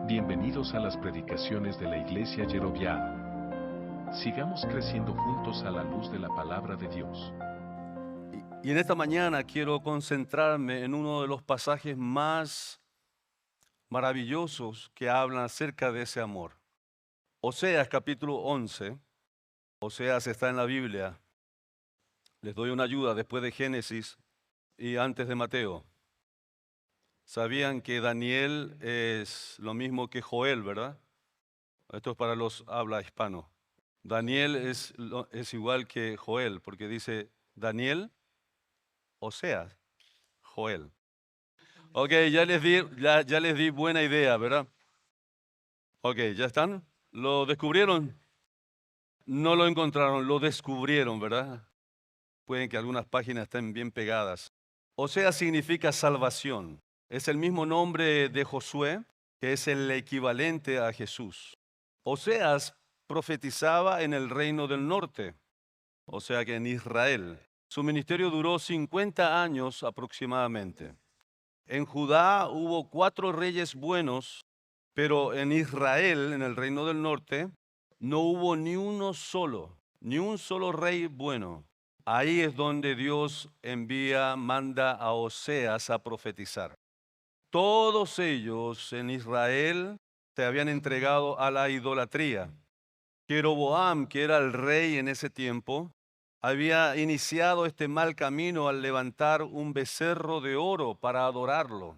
Bienvenidos a las predicaciones de la Iglesia Yeroviá. Sigamos creciendo juntos a la luz de la palabra de Dios. Y en esta mañana quiero concentrarme en uno de los pasajes más maravillosos que hablan acerca de ese amor. Oseas capítulo 11. Oseas está en la Biblia. Les doy una ayuda después de Génesis y antes de Mateo. ¿Sabían que Daniel es lo mismo que Joel, verdad? Esto es para los habla hispano. Daniel es igual que Joel, porque dice Daniel, Oseas, Joel. Ok, ya les di buena idea, ¿verdad? Ok, ¿ya están? ¿Lo descubrieron? No lo encontraron, lo descubrieron, ¿verdad? Pueden que algunas páginas estén bien pegadas. Oseas significa salvación. Es el mismo nombre de Josué, que es el equivalente a Jesús. Oseas profetizaba en el reino del norte, o sea que en Israel. Su ministerio duró 50 años aproximadamente. En Judá hubo 4 reyes buenos, pero en Israel, en el reino del norte, no hubo ni un solo rey bueno. Ahí es donde Dios manda a Oseas a profetizar. Todos ellos en Israel se habían entregado a la idolatría. Jeroboam, que era el rey en ese tiempo, había iniciado este mal camino al levantar un becerro de oro para adorarlo.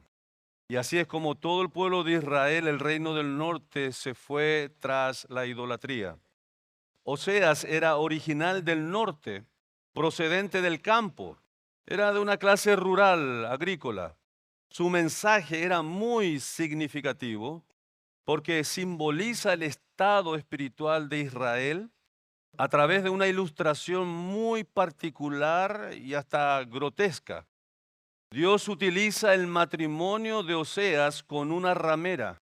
Y así es como todo el pueblo de Israel, el reino del norte, se fue tras la idolatría. Oseas era original del norte, procedente del campo. Era de una clase rural, agrícola. Su mensaje era muy significativo porque simboliza el estado espiritual de Israel a través de una ilustración muy particular y hasta grotesca. Dios utiliza el matrimonio de Oseas con una ramera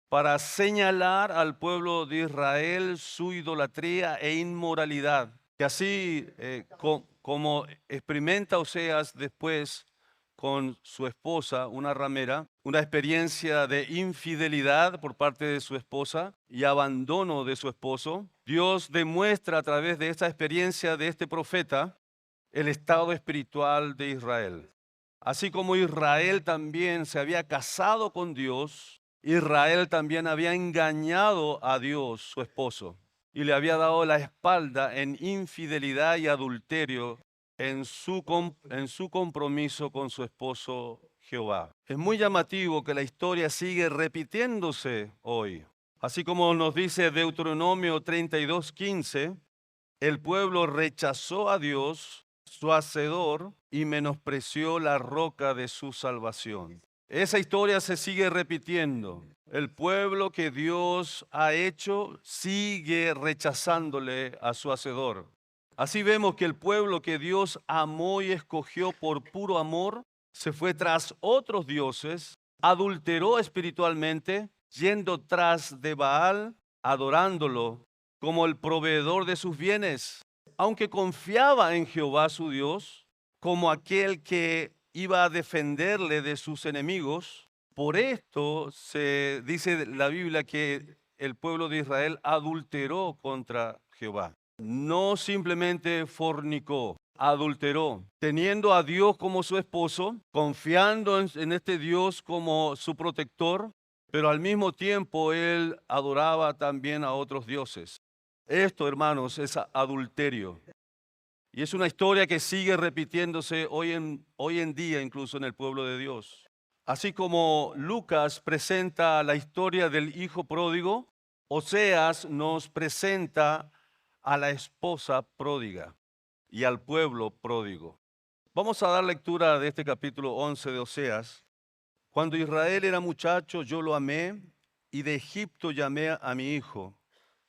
para señalar al pueblo de Israel su idolatría e inmoralidad, que así como experimenta Oseas después con su esposa, una ramera, una experiencia de infidelidad por parte de su esposa y abandono de su esposo. Dios demuestra a través de esta experiencia de este profeta el estado espiritual de Israel. Así como Israel también se había casado con Dios, Israel también había engañado a Dios, su esposo, y le había dado la espalda en infidelidad y adulterio en su compromiso con su esposo Jehová. Es muy llamativo que la historia sigue repitiéndose hoy. Así como nos dice Deuteronomio 32:15, el pueblo rechazó a Dios, su hacedor, y menospreció la roca de su salvación. Esa historia se sigue repitiendo. El pueblo que Dios ha hecho sigue rechazándole a su hacedor. Así vemos que el pueblo que Dios amó y escogió por puro amor se fue tras otros dioses, adulteró espiritualmente, yendo tras de Baal, adorándolo como el proveedor de sus bienes, aunque confiaba en Jehová su Dios como aquel que iba a defenderle de sus enemigos. Por esto se dice la Biblia que el pueblo de Israel adulteró contra Jehová. No simplemente fornicó, adulteró, teniendo a Dios como su esposo, confiando en este Dios como su protector, pero al mismo tiempo él adoraba también a otros dioses. Esto, hermanos, es adulterio. Y es una historia que sigue repitiéndose hoy en día, incluso en el pueblo de Dios. Así como Lucas presenta la historia del hijo pródigo, Oseas nos presenta a la esposa pródiga y al pueblo pródigo. Vamos a dar lectura de este capítulo 11 de Oseas. Cuando Israel era muchacho, yo lo amé, y de Egipto llamé a mi hijo.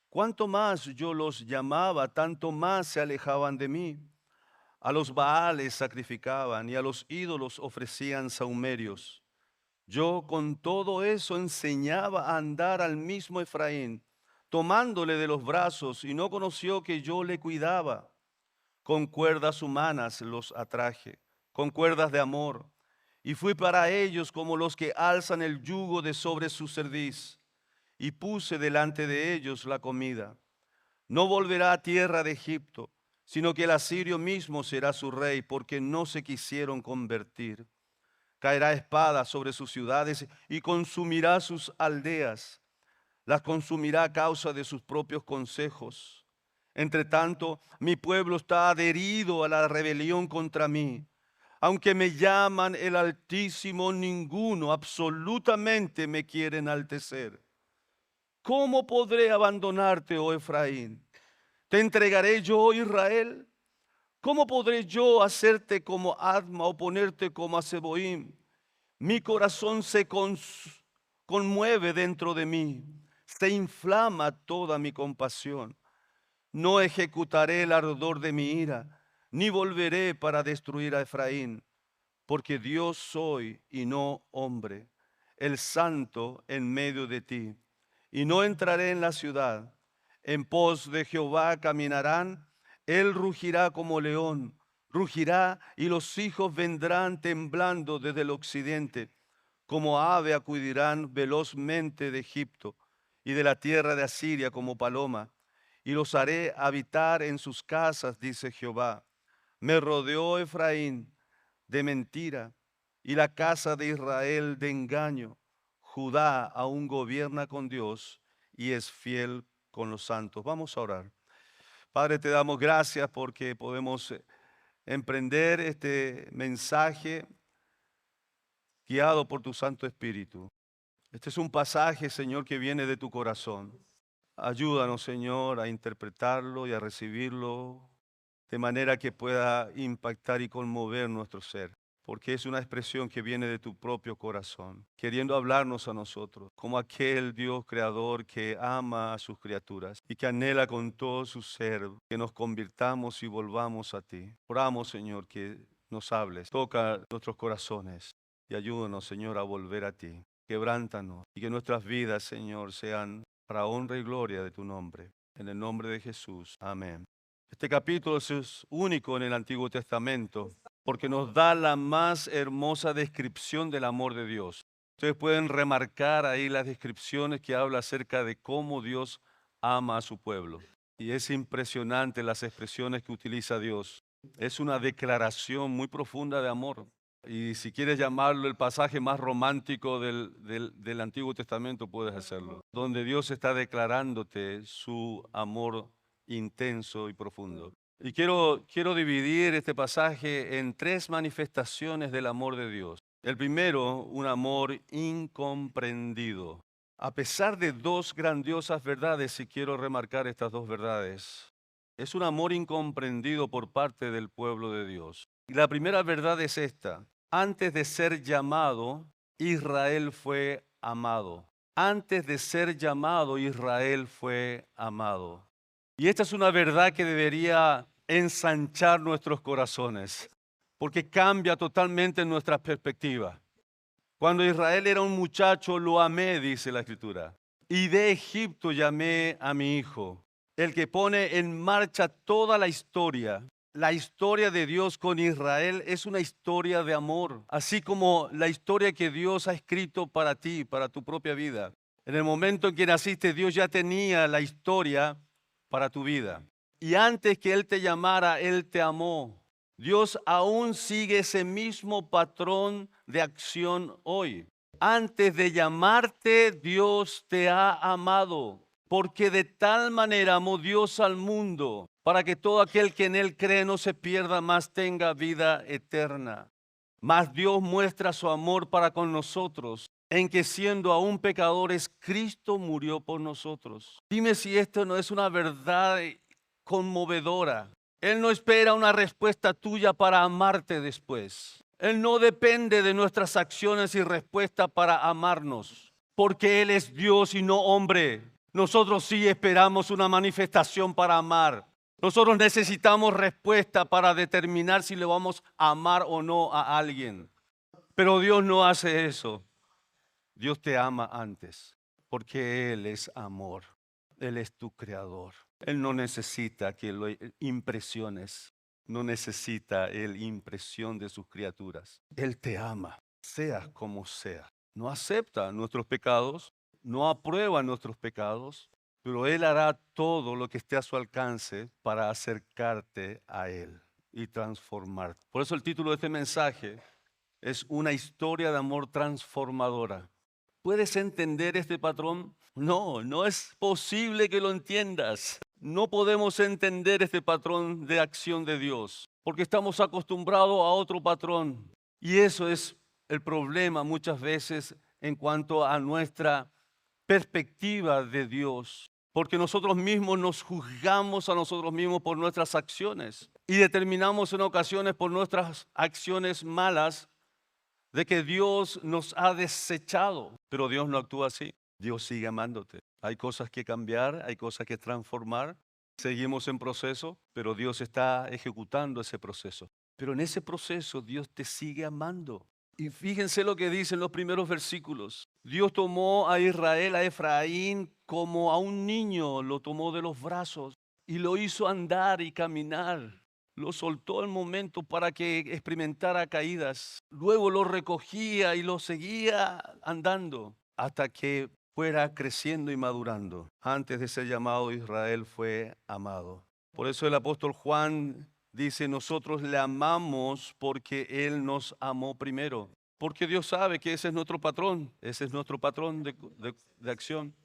Cuanto más yo los llamaba, tanto más se alejaban de mí. A los Baales sacrificaban y a los ídolos ofrecían sahumerios. Yo con todo eso enseñaba a andar al mismo Efraín, tomándole de los brazos, y no conoció que yo le cuidaba. Con cuerdas humanas los atraje, con cuerdas de amor, y fui para ellos como los que alzan el yugo de sobre su cerviz. y puse delante de ellos la comida. No volverá a tierra de Egipto, sino que el asirio mismo será su rey, porque no se quisieron convertir. Caerá espada sobre sus ciudades y consumirá sus aldeas. Las consumirá a causa de sus propios consejos. Entre tanto, mi pueblo está adherido a la rebelión contra mí. Aunque me llaman el Altísimo, ninguno absolutamente me quiere enaltecer. ¿Cómo podré abandonarte, oh Efraín? ¿Te entregaré yo, oh Israel? ¿Cómo podré yo hacerte como Adma o ponerte como a Zeboim? Mi corazón se conmueve dentro de mí, se inflama toda mi compasión. No ejecutaré el ardor de mi ira, ni volveré para destruir a Efraín, porque Dios soy y no hombre, el santo en medio de ti. Y no entraré en la ciudad. En pos de Jehová caminarán, él rugirá como león, rugirá y los hijos vendrán temblando desde el occidente. Como ave acudirán velozmente de Egipto y de la tierra de Asiria como paloma. Y los haré habitar en sus casas, dice Jehová. Me rodeó Efraín de mentira y la casa de Israel de engaño. Judá aún gobierna con Dios y es fiel con los santos. Vamos a orar. Padre, te damos gracias porque podemos emprender este mensaje guiado por tu Santo Espíritu. Este es un pasaje, Señor, que viene de tu corazón. Ayúdanos, Señor, a interpretarlo y a recibirlo de manera que pueda impactar y conmover nuestro ser, porque es una expresión que viene de tu propio corazón, queriendo hablarnos a nosotros, como aquel Dios creador que ama a sus criaturas y que anhela con todo su ser que nos convirtamos y volvamos a ti. Oramos, Señor, que nos hables, toca nuestros corazones y ayúdanos, Señor, a volver a ti. Quebrántanos y que nuestras vidas, Señor, sean para honra y gloria de tu nombre. En el nombre de Jesús. Amén. Este capítulo es único en el Antiguo Testamento porque nos da la más hermosa descripción del amor de Dios. Ustedes pueden remarcar ahí las descripciones que habla acerca de cómo Dios ama a su pueblo. Y es impresionante las expresiones que utiliza Dios. Es una declaración muy profunda de amor. Y si quieres llamarlo el pasaje más romántico del Antiguo Testamento, puedes hacerlo. Donde Dios está declarándote su amor intenso y profundo. Y quiero dividir este pasaje en tres manifestaciones del amor de Dios. El primero, un amor incomprendido. A pesar de dos grandiosas verdades, y quiero remarcar estas dos verdades, es un amor incomprendido por parte del pueblo de Dios. Y la primera verdad es esta: antes de ser llamado, Israel fue amado. Antes de ser llamado, Israel fue amado. Y esta es una verdad que debería ensanchar nuestros corazones, porque cambia totalmente nuestra perspectiva. Cuando Israel era un muchacho, lo amé, dice la Escritura. Y de Egipto llamé a mi hijo. El que pone en marcha toda la historia de Dios con Israel es una historia de amor, así como la historia que Dios ha escrito para ti, para tu propia vida. En el momento en que naciste, Dios ya tenía la historia para tu vida. Y antes que Él te llamara, Él te amó. Dios aún sigue ese mismo patrón de acción hoy. Antes de llamarte, Dios te ha amado, porque de tal manera amó Dios al mundo, para que todo aquel que en Él cree no se pierda, mas tenga vida eterna. Mas Dios muestra su amor para con nosotros, en que siendo aún pecadores, Cristo murió por nosotros. Dime si esto no es una verdad conmovedora. Él no espera una respuesta tuya para amarte después. Él no depende de nuestras acciones y respuesta para amarnos, porque Él es Dios y no hombre. Nosotros sí esperamos una manifestación para amar. Nosotros necesitamos respuesta para determinar si le vamos a amar o no a alguien. Pero Dios no hace eso. Dios te ama antes, porque Él es amor. Él es tu creador. Él no necesita que lo impresiones. No necesita Él impresión de sus criaturas. Él te ama, seas como seas. No acepta nuestros pecados. no aprueba nuestros pecados, pero Él hará todo lo que esté a su alcance para acercarte a Él y transformarte. Por eso el título de este mensaje es una historia de amor transformadora. ¿Puedes entender este patrón? No, no es posible que lo entiendas. No podemos entender este patrón de acción de Dios porque estamos acostumbrados a otro patrón. Y eso es el problema muchas veces en cuanto a nuestra perspectiva de Dios. Porque nosotros mismos nos juzgamos a nosotros mismos por nuestras acciones y determinamos en ocasiones por nuestras acciones malas de que Dios nos ha desechado, pero Dios no actúa así. Dios sigue amándote. Hay cosas que cambiar, hay cosas que transformar. Seguimos en proceso, pero Dios está ejecutando ese proceso. Pero en ese proceso Dios te sigue amando. Y fíjense lo que dicen los primeros versículos. Dios tomó a Israel, a Efraín, como a un niño, lo tomó de los brazos y lo hizo andar y caminar. Lo soltó al momento para que experimentara caídas. Luego lo recogía y lo seguía andando hasta que fuera creciendo y madurando. Antes de ser llamado Israel fue amado. Por eso el apóstol Juan dice, nosotros le amamos porque Él nos amó primero. Porque Dios sabe que ese es nuestro patrón, ese es nuestro patrón de acción.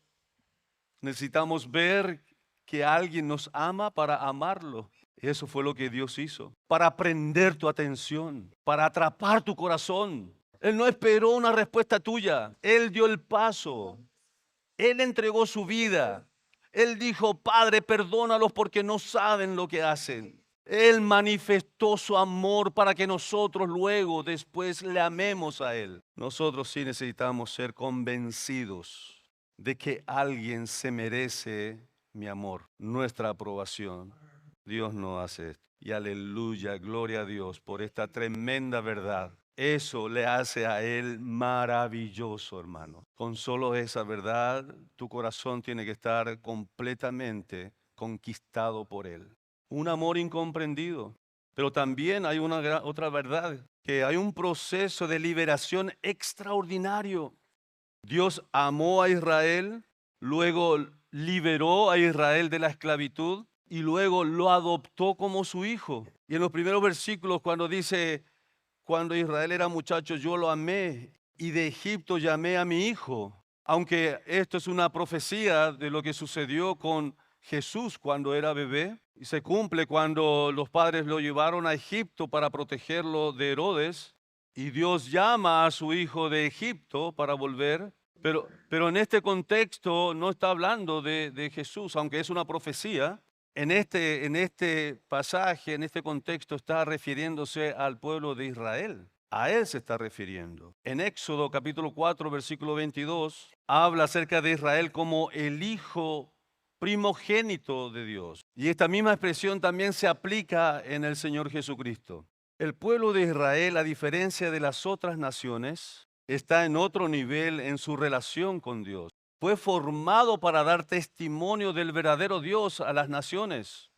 Necesitamos ver que alguien nos ama para amarlo. Eso fue lo que Dios hizo, para prender tu atención, para atrapar tu corazón. Él no esperó una respuesta tuya, Él dio el paso, Él entregó su vida. Él dijo, Padre, perdónalos porque no saben lo que hacen. Él manifestó su amor para que nosotros luego, después, le amemos a Él. Nosotros sí necesitamos ser convencidos de que alguien se merece mi amor, nuestra aprobación. Dios no hace esto. Y aleluya, gloria a Dios por esta tremenda verdad. Eso le hace a Él maravilloso, hermano. Con solo esa verdad, tu corazón tiene que estar completamente conquistado por Él. Un amor incomprendido. Pero también hay otra verdad, que hay un proceso de liberación extraordinario. Dios amó a Israel, luego liberó a Israel de la esclavitud y luego lo adoptó como su hijo. Y en los primeros versículos cuando dice, cuando Israel era muchacho yo lo amé y de Egipto llamé a mi hijo. Aunque esto es una profecía de lo que sucedió con Jesús cuando era bebé y se cumple cuando los padres lo llevaron a Egipto para protegerlo de Herodes. Y Dios llama a su hijo de Egipto para volver, pero en este contexto no está hablando de Jesús, aunque es una profecía. En este pasaje, en este contexto, está refiriéndose al pueblo de Israel. A él se está refiriendo. En Éxodo capítulo 4, versículo 22, habla acerca de Israel como el hijo primogénito de Dios. Y esta misma expresión también se aplica en el Señor Jesucristo. El pueblo de Israel, a diferencia de las otras naciones, está en otro nivel en su relación con Dios. Fue formado para dar testimonio del verdadero Dios a las naciones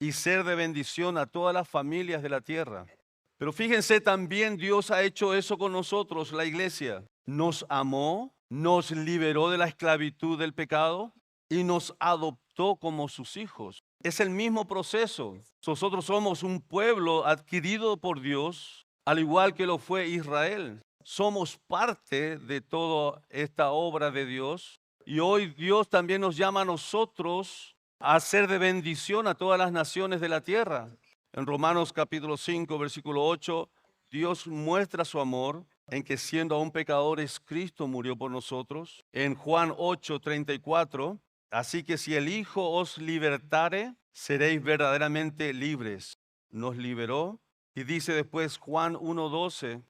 y ser de bendición a todas las familias de la tierra. Pero fíjense, también Dios ha hecho eso con nosotros, la iglesia. Nos amó, nos liberó de la esclavitud del pecado y nos adoptó como sus hijos. Es el mismo proceso. Nosotros somos un pueblo adquirido por Dios, al igual que lo fue Israel. Somos parte de toda esta obra de Dios. Y hoy Dios también nos llama a nosotros a ser de bendición a todas las naciones de la tierra. En Romanos capítulo 5, versículo 8, Dios muestra su amor en que siendo aún pecadores, Cristo murió por nosotros. En Juan 8, 34, así que si el Hijo os libertare, seréis verdaderamente libres. Nos liberó. Y dice después Juan 1, 12,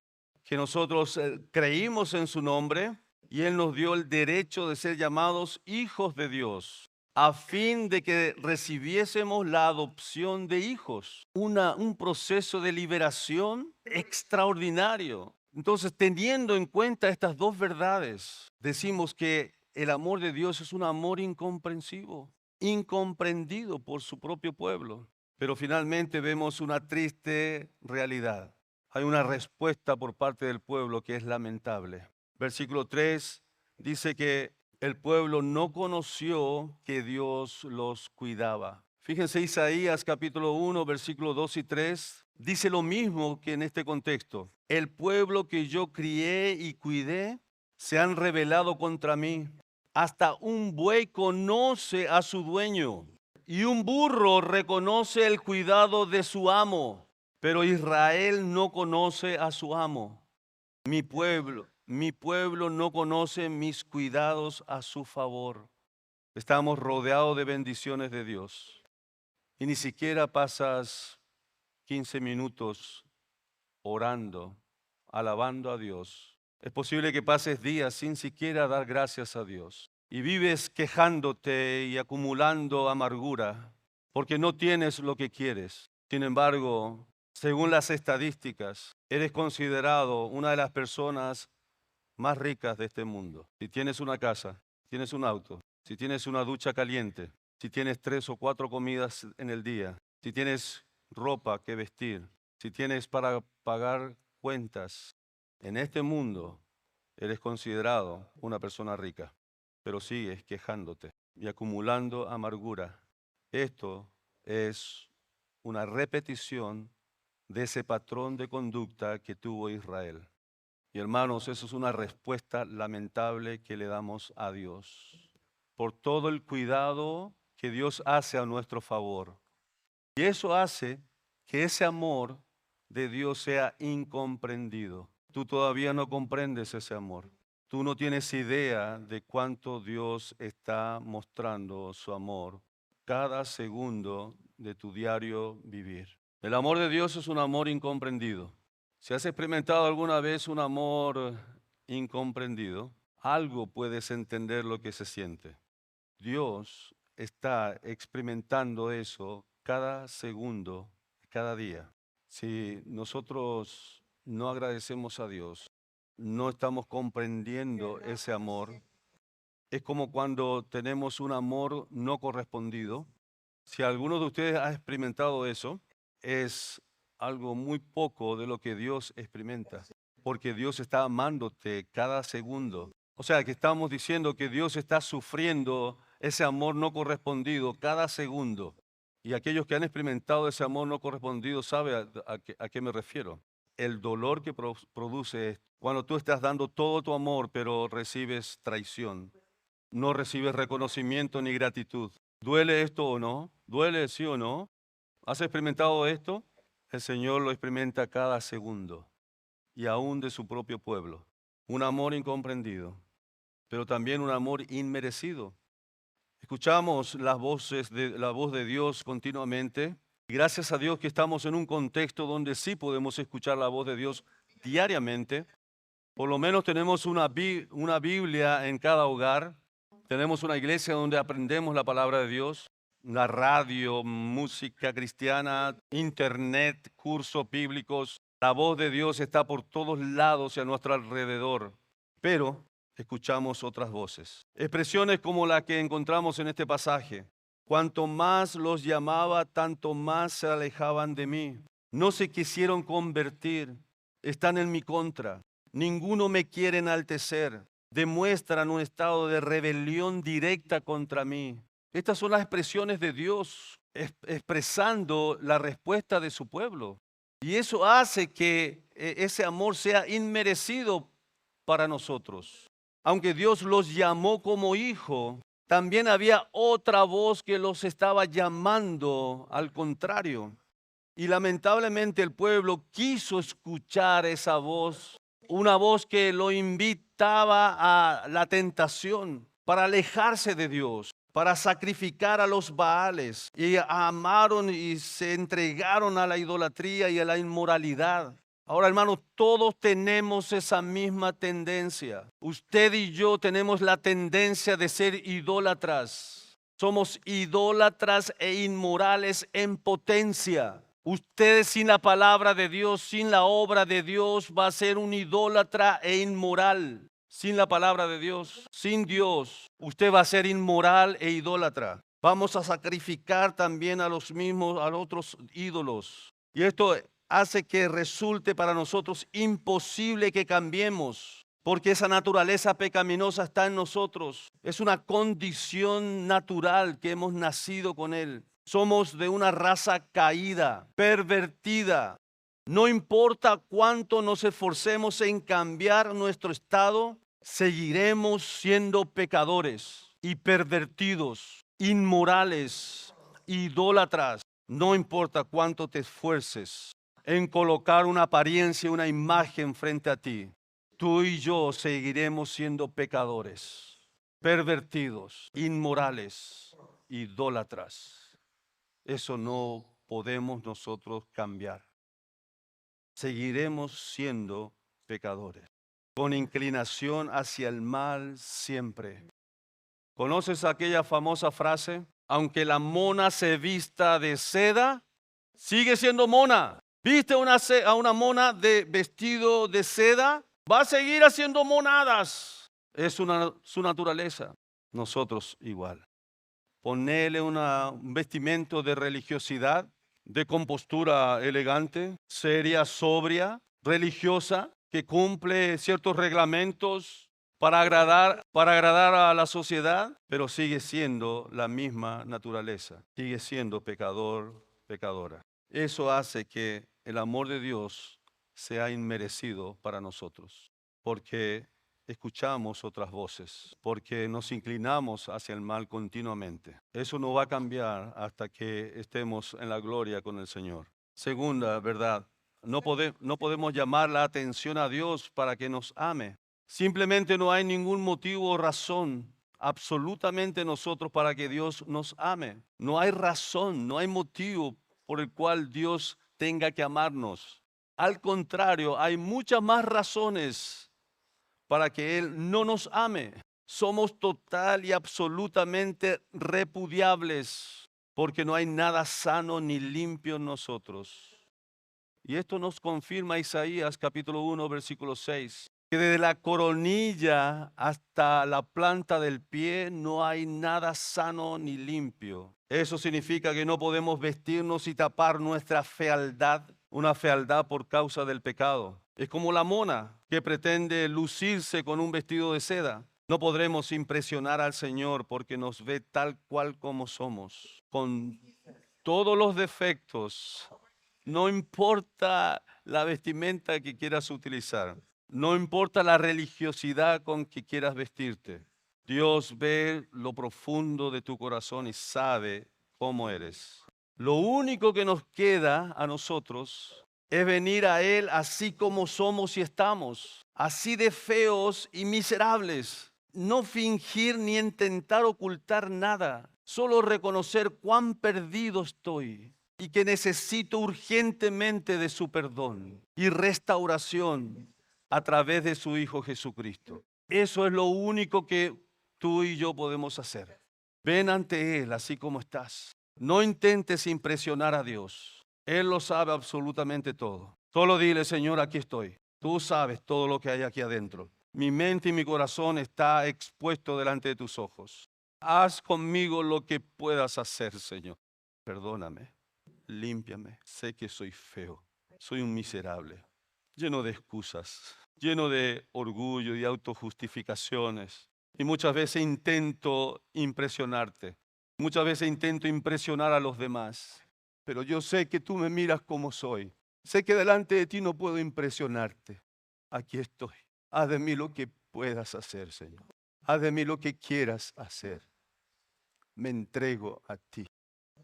que nosotros creímos en su nombre y Él nos dio el derecho de ser llamados hijos de Dios, a fin de que recibiésemos la adopción de hijos, un proceso de liberación extraordinario. Entonces, teniendo en cuenta estas dos verdades, decimos que el amor de Dios es un amor incomprensivo, incomprendido por su propio pueblo. Pero finalmente vemos una triste realidad. Hay una respuesta por parte del pueblo que es lamentable. Versículo 3 dice que el pueblo no conoció que Dios los cuidaba. Fíjense, Isaías capítulo 1, versículos 2 y 3, dice lo mismo que en este contexto. El pueblo que yo crié y cuidé se han rebelado contra mí. Hasta un buey conoce a su dueño y un burro reconoce el cuidado de su amo. Pero Israel no conoce a su amo. Mi pueblo no conoce mis cuidados a su favor. Estamos rodeados de bendiciones de Dios. Y ni siquiera pasas 15 minutos orando, alabando a Dios. Es posible que pases días sin siquiera dar gracias a Dios. Y vives quejándote y acumulando amargura porque no tienes lo que quieres. Sin embargo, según las estadísticas, eres considerado una de las personas más ricas de este mundo. Si tienes una casa, tienes un auto, si tienes una ducha caliente, si tienes 3 o 4 comidas en el día, si tienes ropa que vestir, si tienes para pagar cuentas, en este mundo eres considerado una persona rica, pero sigues quejándote y acumulando amargura. Esto es una repetición de ese patrón de conducta que tuvo Israel. Y hermanos, eso es una respuesta lamentable que le damos a Dios por todo el cuidado que Dios hace a nuestro favor. Y eso hace que ese amor de Dios sea incomprendido. Tú todavía no comprendes ese amor. Tú no tienes idea de cuánto Dios está mostrando su amor cada segundo de tu diario vivir. El amor de Dios es un amor incomprendido. Si has experimentado alguna vez un amor incomprendido, algo puedes entender lo que se siente. Dios está experimentando eso cada segundo, cada día. Si nosotros no agradecemos a Dios, no estamos comprendiendo ese amor. Es como cuando tenemos un amor no correspondido. Si alguno de ustedes ha experimentado eso, es algo muy poco de lo que Dios experimenta, porque Dios está amándote cada segundo. O sea, que estamos diciendo que Dios está sufriendo ese amor no correspondido cada segundo. Y aquellos que han experimentado ese amor no correspondido saben a qué me refiero. El dolor que produce es cuando tú estás dando todo tu amor, pero recibes traición. No recibes reconocimiento ni gratitud. ¿Duele esto o no? ¿Duele sí o no? ¿Has experimentado esto? El Señor lo experimenta cada segundo y aún de su propio pueblo. Un amor incomprendido, pero también un amor inmerecido. Escuchamos la voz de Dios continuamente. Y gracias a Dios que estamos en un contexto donde sí podemos escuchar la voz de Dios diariamente. Por lo menos tenemos una Biblia en cada hogar. Tenemos una iglesia donde aprendemos la palabra de Dios. La radio, música cristiana, internet, cursos bíblicos. La voz de Dios está por todos lados y a nuestro alrededor. Pero escuchamos otras voces. Expresiones como la que encontramos en este pasaje. Cuanto más los llamaba, tanto más se alejaban de mí. No se quisieron convertir. Están en mi contra. Ninguno me quiere enaltecer. Demuestran un estado de rebelión directa contra mí. Estas son las expresiones de Dios expresando la respuesta de su pueblo. Y eso hace que ese amor sea inmerecido para nosotros. Aunque Dios los llamó como hijo, también había otra voz que los estaba llamando al contrario. Y lamentablemente el pueblo quiso escuchar esa voz, una voz que lo invitaba a la tentación, para alejarse de Dios, para sacrificar a los Baales. Y amaron y se entregaron a la idolatría y a la inmoralidad. Ahora, hermanos, todos tenemos esa misma tendencia. Usted y yo tenemos la tendencia de ser idólatras. Somos idólatras e inmorales en potencia. Usted sin la palabra de Dios, sin la obra de Dios, va a ser un idólatra e inmoral. Sin la palabra de Dios, sin Dios, usted va a ser inmoral e idólatra. Vamos a sacrificar también a los otros ídolos. Y esto hace que resulte para nosotros imposible que cambiemos. porque esa naturaleza pecaminosa está en nosotros. Es una condición natural que hemos nacido con Él. Somos de una raza caída, pervertida. No importa cuánto nos esforcemos en cambiar nuestro estado, seguiremos siendo pecadores y pervertidos, inmorales, idólatras. No importa cuánto te esfuerces en colocar una apariencia, una imagen frente a ti, tú y yo seguiremos siendo pecadores, pervertidos, inmorales, idólatras. Eso no podemos nosotros cambiar. Seguiremos siendo pecadores, con inclinación hacia el mal siempre. ¿Conoces aquella famosa frase? Aunque la mona se vista de seda, sigue siendo mona. ¿Viste a una mona de vestido de seda? Va a seguir haciendo monadas. Es su naturaleza. Nosotros igual. Ponele un vestimento de religiosidad, de compostura elegante, seria, sobria, religiosa, que cumple ciertos reglamentos para agradar a la sociedad, pero sigue siendo la misma naturaleza. Sigue siendo pecador, pecadora. Eso hace que el amor de Dios sea inmerecido para nosotros, porque escuchamos otras voces, porque nos inclinamos hacia el mal continuamente. Eso no va a cambiar hasta que estemos en la gloria con el Señor. Segunda verdad, no podemos llamar la atención a Dios para que nos ame. Simplemente no hay ningún motivo o razón absolutamente nosotros para que Dios nos ame. No hay razón, no hay motivo por el cual Dios tenga que amarnos. Al contrario, hay muchas más razones para que Él no nos ame. Somos total y absolutamente repudiables porque no hay nada sano ni limpio en nosotros. Y esto nos confirma Isaías capítulo 1, versículo 6. Que desde la coronilla hasta la planta del pie no hay nada sano ni limpio. Eso significa que no podemos vestirnos y tapar nuestra fealdad, una fealdad por causa del pecado. Es como la mona que pretende lucirse con un vestido de seda. No podremos impresionar al Señor porque nos ve tal cual como somos, con todos los defectos. No importa la vestimenta que quieras utilizar. No importa la religiosidad con que quieras vestirte. Dios ve lo profundo de tu corazón y sabe cómo eres. Lo único que nos queda a nosotros es venir a Él así como somos y estamos, así de feos y miserables. No fingir ni intentar ocultar nada, solo reconocer cuán perdido estoy y que necesito urgentemente de su perdón y restauración a través de su Hijo Jesucristo. Eso es lo único que tú y yo podemos hacer. Ven ante Él así como estás. No intentes impresionar a Dios. Él lo sabe absolutamente todo. Solo dile, Señor, aquí estoy. Tú sabes todo lo que hay aquí adentro. Mi mente y mi corazón está expuesto delante de tus ojos. Haz conmigo lo que puedas hacer, Señor. Perdóname, límpiame. Sé que soy feo, soy un miserable, lleno de excusas, lleno de orgullo y autojustificaciones. Y muchas veces intento impresionarte. Muchas veces intento impresionar a los demás. Pero yo sé que tú me miras como soy. Sé que delante de ti no puedo impresionarte. Aquí estoy. Haz de mí lo que puedas hacer, Señor. Haz de mí lo que quieras hacer. Me entrego a ti.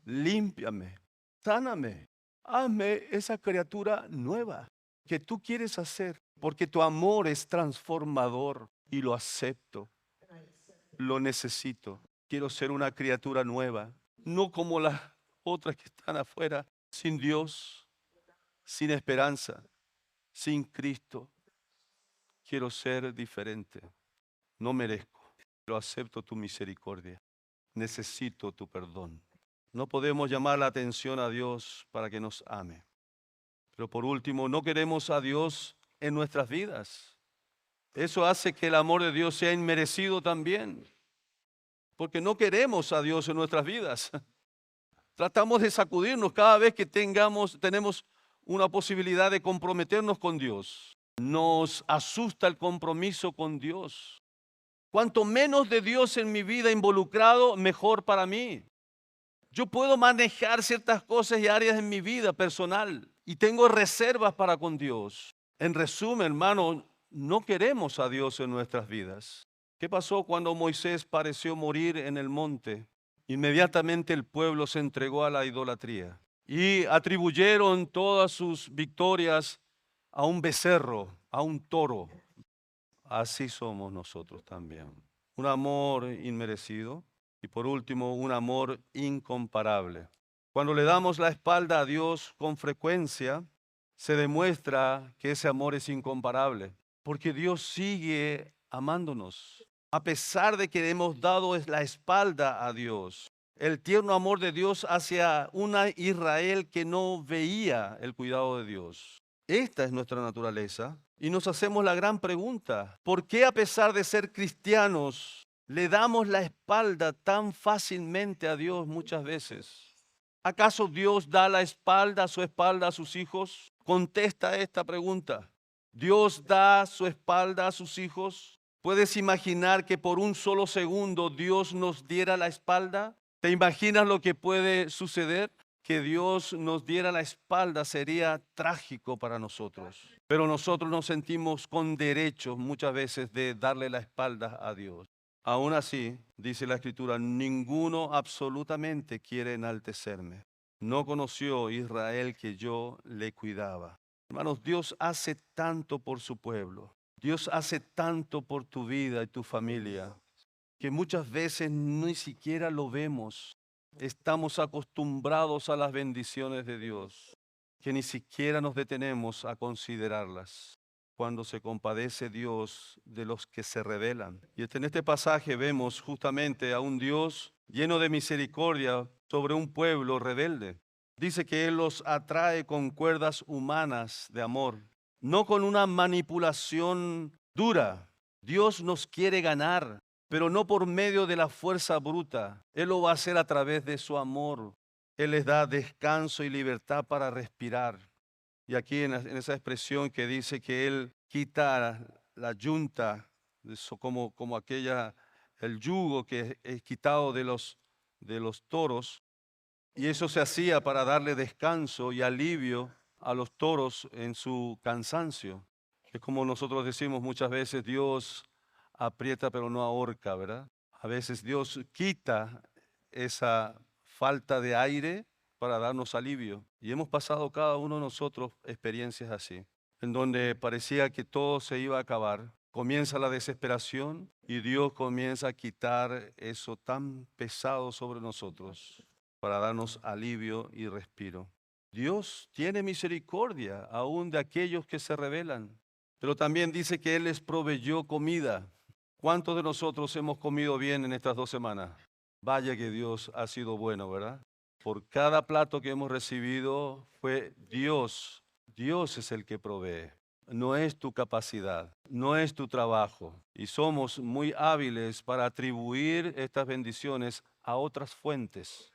Límpiame, sáname. Hazme esa criatura nueva que tú quieres hacer. Porque tu amor es transformador y lo acepto. Lo necesito. Quiero ser una criatura nueva. No como las otras que están afuera, sin Dios, sin esperanza, sin Cristo. Quiero ser diferente. No merezco, pero acepto tu misericordia. Necesito tu perdón. No podemos llamar la atención a Dios para que nos ame. Pero por último, no queremos a Dios en nuestras vidas. Eso hace que el amor de Dios sea inmerecido también. Porque no queremos a Dios en nuestras vidas. Tratamos de sacudirnos cada vez que tenemos una posibilidad de comprometernos con Dios. Nos asusta el compromiso con Dios. Cuanto menos de Dios en mi vida involucrado, mejor para mí. Yo puedo manejar ciertas cosas y áreas en mi vida personal y tengo reservas para con Dios. En resumen, hermano, no queremos a Dios en nuestras vidas. ¿Qué pasó cuando Moisés pareció morir en el monte? Inmediatamente el pueblo se entregó a la idolatría y atribuyeron todas sus victorias a un becerro, a un toro. Así somos nosotros también. Un amor inmerecido y por último un amor incomparable. Cuando le damos la espalda a Dios con frecuencia, se demuestra que ese amor es incomparable, porque Dios sigue amándonos. A pesar de que hemos dado la espalda a Dios, el tierno amor de Dios hacia una Israel que no veía el cuidado de Dios. Esta es nuestra naturaleza y nos hacemos la gran pregunta: ¿por qué a pesar de ser cristianos le damos la espalda tan fácilmente a Dios muchas veces? ¿Acaso Dios da su espalda a sus hijos? Contesta esta pregunta. ¿Dios da su espalda a sus hijos? ¿Puedes imaginar que por un solo segundo Dios nos diera la espalda? ¿Te imaginas lo que puede suceder? Que Dios nos diera la espalda sería trágico para nosotros. Pero nosotros nos sentimos con derechos muchas veces de darle la espalda a Dios. Aún así, dice la Escritura, ninguno absolutamente quiere enaltecerme. No conoció Israel que yo le cuidaba. Hermanos, Dios hace tanto por su pueblo. Dios hace tanto por tu vida y tu familia, que muchas veces ni siquiera lo vemos. Estamos acostumbrados a las bendiciones de Dios, que ni siquiera nos detenemos a considerarlas. Cuando se compadece Dios de los que se rebelan. Y en este pasaje vemos justamente a un Dios lleno de misericordia sobre un pueblo rebelde. Dice que Él los atrae con cuerdas humanas de amor, no con una manipulación dura. Dios nos quiere ganar, pero no por medio de la fuerza bruta. Él lo va a hacer a través de su amor. Él les da descanso y libertad para respirar. Y aquí en esa expresión que dice que Él quita la yunta, como el yugo que es quitado de los toros, y eso se hacía para darle descanso y alivio a los toros en su cansancio. Es como nosotros decimos muchas veces, Dios aprieta pero no ahorca, ¿verdad? A veces Dios quita esa falta de aire para darnos alivio. Y hemos pasado cada uno de nosotros experiencias así, en donde parecía que todo se iba a acabar. Comienza la desesperación y Dios comienza a quitar eso tan pesado sobre nosotros para darnos alivio y respiro. Dios tiene misericordia aún de aquellos que se rebelan, pero también dice que Él les proveyó comida. ¿Cuántos de nosotros hemos comido bien en estas 2 semanas? Vaya que Dios ha sido bueno, ¿verdad? Por cada plato que hemos recibido fue Dios. Dios es el que provee. No es tu capacidad, no es tu trabajo. Y somos muy hábiles para atribuir estas bendiciones a otras fuentes.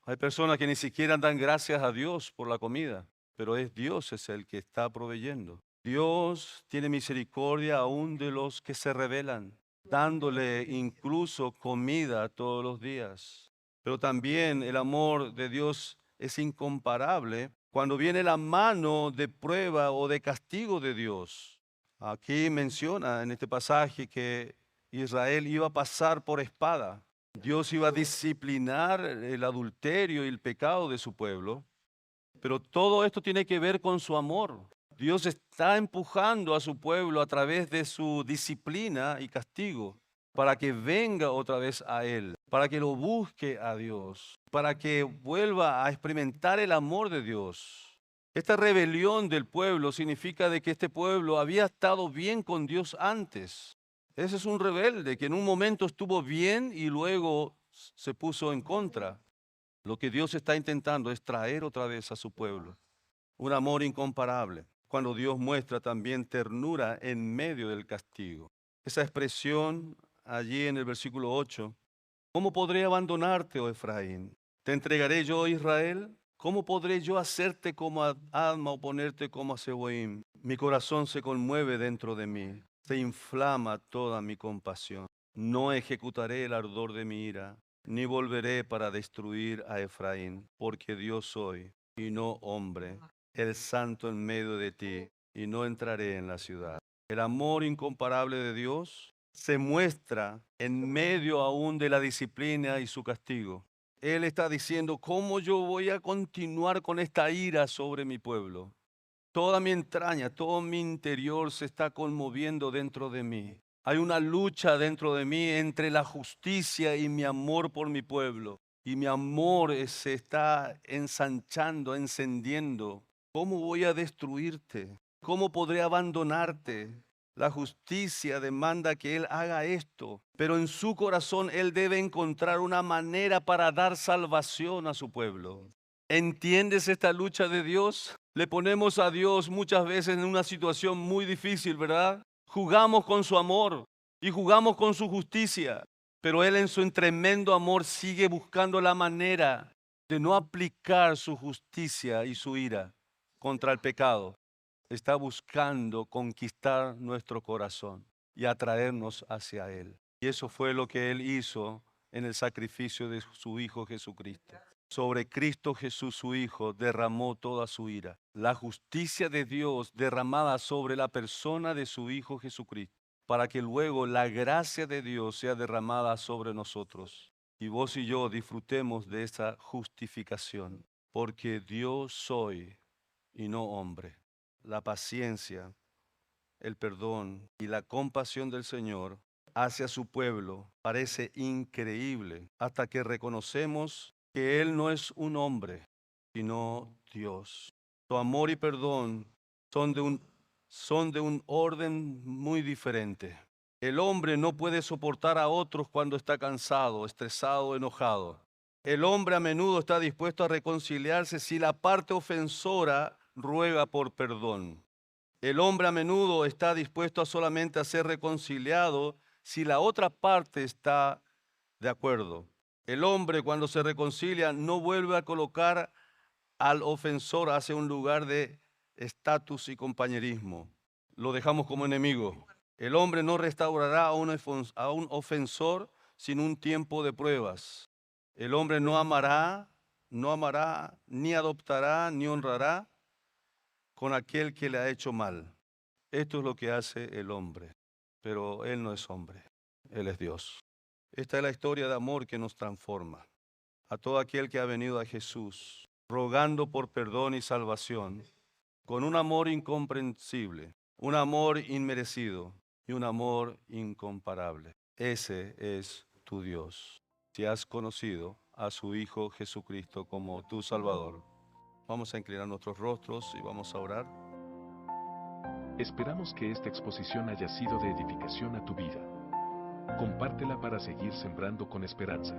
Hay personas que ni siquiera dan gracias a Dios por la comida, pero Dios es el que está proveyendo. Dios tiene misericordia aún de los que se rebelan, dándole incluso comida todos los días. Pero también el amor de Dios es incomparable cuando viene la mano de prueba o de castigo de Dios. Aquí menciona en este pasaje que Israel iba a pasar por espada. Dios iba a disciplinar el adulterio y el pecado de su pueblo, pero todo esto tiene que ver con su amor. Dios está empujando a su pueblo a través de su disciplina y castigo para que venga otra vez a Él, para que lo busque a Dios, para que vuelva a experimentar el amor de Dios. Esta rebelión del pueblo significa de que este pueblo había estado bien con Dios antes. Ese es un rebelde que en un momento estuvo bien y luego se puso en contra. Lo que Dios está intentando es traer otra vez a su pueblo un amor incomparable, cuando Dios muestra también ternura en medio del castigo. Esa expresión allí en el versículo 8, ¿cómo podré abandonarte, oh Efraín? ¿Te entregaré yo, Israel? ¿Cómo podré yo hacerte como a Adma o ponerte como a Seboim? Mi corazón se conmueve dentro de mí, se inflama toda mi compasión. No ejecutaré el ardor de mi ira, ni volveré para destruir a Efraín, porque Dios soy y no hombre, el santo en medio de ti, y no entraré en la ciudad. El amor incomparable de Dios se muestra en medio aún de la disciplina y su castigo. Él está diciendo, ¿cómo yo voy a continuar con esta ira sobre mi pueblo? Toda mi entraña, todo mi interior se está conmoviendo dentro de mí. Hay una lucha dentro de mí entre la justicia y mi amor por mi pueblo. Y mi amor se está ensanchando, encendiendo. ¿Cómo voy a destruirte? ¿Cómo podré abandonarte? La justicia demanda que Él haga esto, pero en su corazón Él debe encontrar una manera para dar salvación a su pueblo. ¿Entiendes esta lucha de Dios? Le ponemos a Dios muchas veces en una situación muy difícil, ¿verdad? Jugamos con su amor y jugamos con su justicia, pero Él en su tremendo amor sigue buscando la manera de no aplicar su justicia y su ira contra el pecado. Está buscando conquistar nuestro corazón y atraernos hacia Él. Y eso fue lo que Él hizo en el sacrificio de su Hijo Jesucristo. Sobre Cristo Jesús, su Hijo, derramó toda su ira. La justicia de Dios derramada sobre la persona de su Hijo Jesucristo, para que luego la gracia de Dios sea derramada sobre nosotros. Y vos y yo disfrutemos de esa justificación, porque Dios soy y no hombre. La paciencia, el perdón y la compasión del Señor hacia su pueblo parece increíble hasta que reconocemos que Él no es un hombre, sino Dios. Su amor y perdón son de un orden muy diferente. El hombre no puede soportar a otros cuando está cansado, estresado, enojado. El hombre a menudo está dispuesto a reconciliarse si la parte ofensora ruega por perdón. El hombre a menudo está dispuesto a solamente a ser reconciliado si la otra parte está de acuerdo. El hombre cuando se reconcilia no vuelve a colocar al ofensor hacia un lugar de estatus y compañerismo. Lo dejamos como enemigo. El hombre no restaurará a un ofensor sin un tiempo de pruebas. El hombre no amará, ni adoptará, ni honrará con aquel que le ha hecho mal. Esto es lo que hace el hombre, pero Él no es hombre, Él es Dios. Esta es la historia de amor que nos transforma. A todo aquel que ha venido a Jesús, rogando por perdón y salvación, con un amor incomprensible, un amor inmerecido y un amor incomparable. Ese es tu Dios. Si has conocido a su Hijo Jesucristo como tu Salvador, vamos a inclinar nuestros rostros y vamos a orar. Esperamos que esta exposición haya sido de edificación a tu vida. Compártela para seguir sembrando con esperanza.